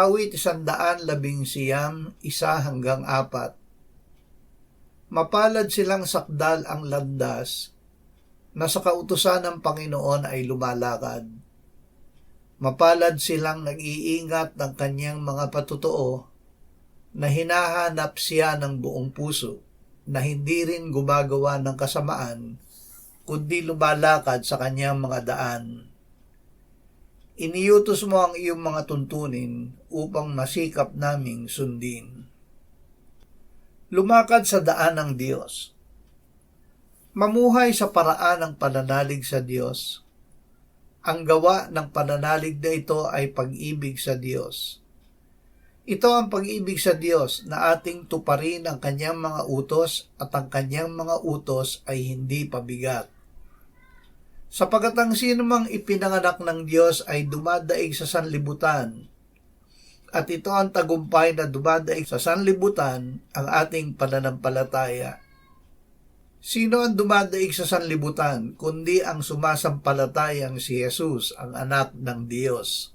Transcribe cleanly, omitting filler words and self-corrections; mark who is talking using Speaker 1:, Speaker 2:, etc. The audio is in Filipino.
Speaker 1: Awit 119, 1-4. Mapalad silang sakdal ang landas na sa kautusan ng Panginoon ay lumalakad. Mapalad silang nag-iingat ng kanyang mga patutuo, na hinahanap siya ng buong puso, na hindi rin gumagawa ng kasamaan, kundi lumalakad sa kanyang mga daan. Iniutos mo ang iyong mga tuntunin upang masikap naming sundin. Lumakad sa daan ng Diyos. Mamuhay sa paraan ng pananalig sa Diyos. Ang gawa ng pananalig na ito ay pag-ibig sa Diyos. Ito ang pag-ibig sa Diyos, na ating tuparin ang kanyang mga utos at ang kanyang mga utos ay hindi pabigat. Sapagat ang sinumang ipinanganak ng Diyos ay dumadaig sa sanlibutan, at ito ang tagumpay na dumadaig sa sanlibutan, ang ating pananampalataya. Sino ang dumadaig sa sanlibutan, kundi ang sumasampalatayang si Jesus, ang anak ng Diyos?